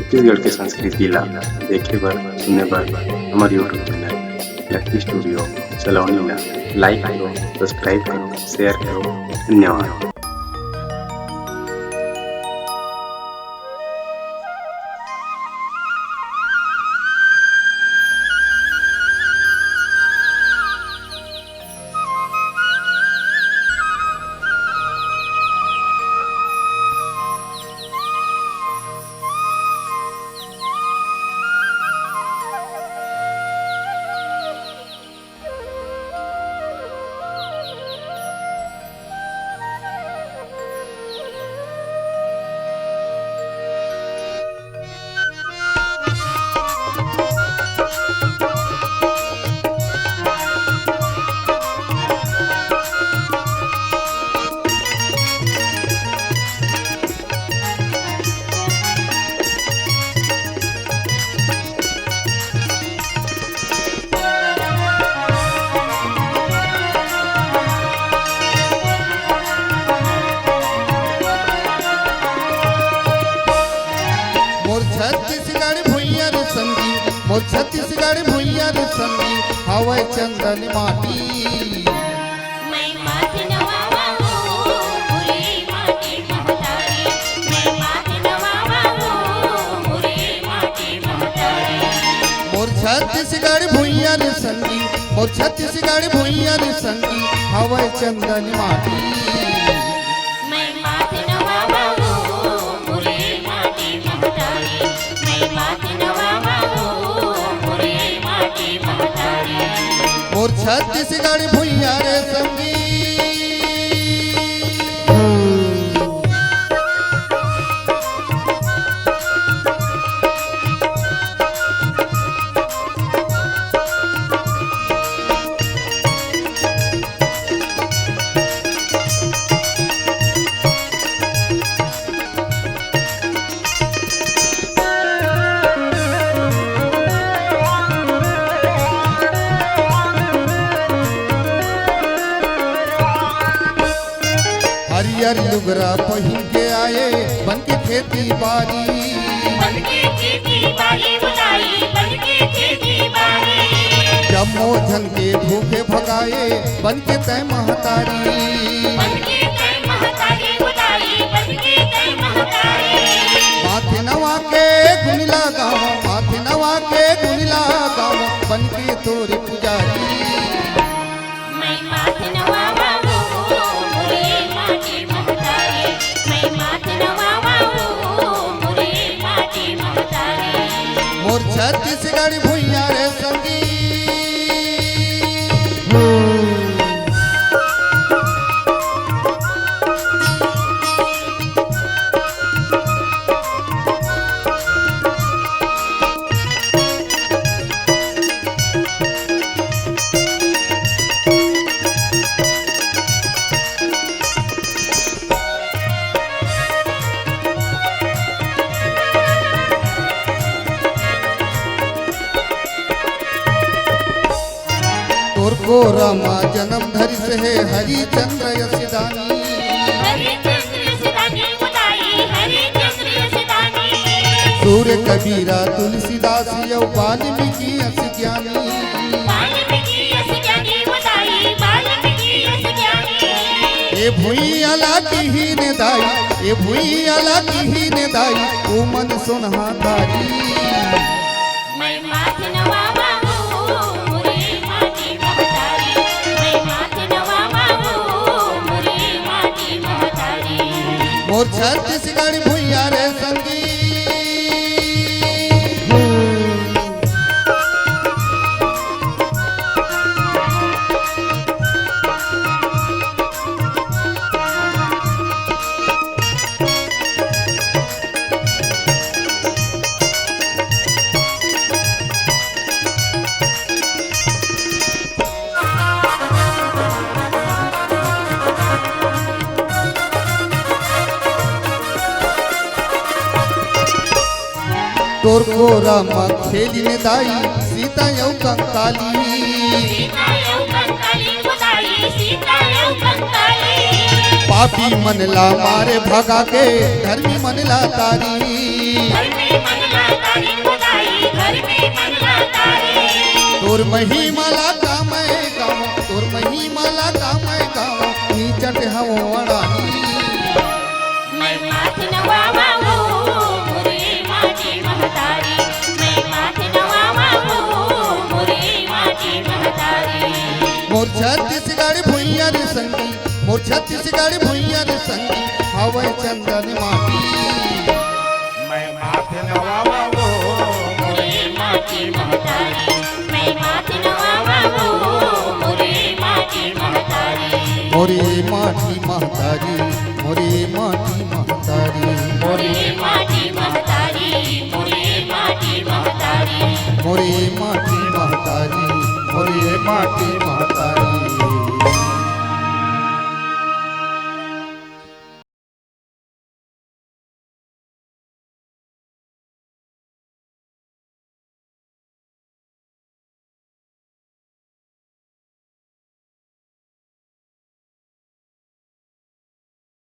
छत्तीसगढ़ के संस्कृति ला देखे बर सुने बर हमारे यूट्यूब चैनल लकी स्टूडियो सलोनी ला लाइक करो, सब्सक्राइब करो, शेयर करो। धन्यवाद। मोर छत्तीसगढ़ भुइया रे संगी हवै चंदन माटी। मैं माटी नवावा हो मोरे माटी महतारी, मैं माटी नवावा हो मोरे माटी महतारी। मोर छत्तीसगढ़ भुइया रे संगी, मोर छत्तीसगढ़ भुइया रे संगी हवै चंदन माटी। मैं माटी नवावा हो मोरे माटी महतारी, मैं माटी नवावा हो मोरे माटी महतारी। मोर छत्तीसगढ़ भुइया रे संगी हरियर लुगरा पहिन के आए बन के खेती बारी, बनके खेती बारी बुलाई, बनके खेती बारी। जम्मो झन के भूखे भगाए बन के तय महतारी। बनके तय महतारी बुलाई, बनके तय महतारी। माथे नवा के गुनिला गाँव, माथे नवा के गुनिला गाँव बन के तोरे पुजारी। मैं माथे नवावा हो मोरे माटी महतारी, मैं माथे नवावा हो मोरे माटी महतारी। मोर छत्तीसगढ़ भुइया रे संगी तोर को रमा जन्म धरि से हरिचंद्र यशदानी। हरिचंद्र यशदानी बुलाई, हरिचंद्र यशदानी। सूर्य कबीरा तुलसीदास यौ वाल्मीकि यश ज्ञानी। वाल्मीकि यश ज्ञानी बुलाई, वाल्मीकि यश ज्ञानी। ए भुइया लागी ही ने दाई, ए भुइया लागी ही ने दाई ओ मन सोनहा तारी। मैं माथे नवावा हो मोरे माटी महतारी, मैं माथे नवावा हो मोरे माटी महतारी। मोर छत्तीसगढ़ भुइया रे संगी तोर को रामा खेली ने दाई सीता यौ कंकाली। सीता यौ कंकाली बुलाई, सीता यौ कंकाली। पापी मनला मारे भगा के धर्मी मनला तारी। घर में मंगलाकारी खुदाई घर में मंगलाकारी तोर महिमाला गामय गाव तोर महिमाला गामय गाव नीचट हवो अडानी मैं माथ नवावा हो मोरे माटी महतारी मैं माथ नवावा हो मोरे माटी महतारी मोर छत्तीसगढ़ भुइया रे संगी मोर छत्तीसगढ़ भुइया रे संगी हवय चंदन माटी मैं माथे नवावा वो मोरे माटी महतारी मैं माथ नवावा हो मोरे माटी महतारी मोरे माटी महतारी मोरे माटी महतारी मोरे माटी महतारी मोरे माटी महतारी मोरे माटी महतारी मोरे माटी महतारी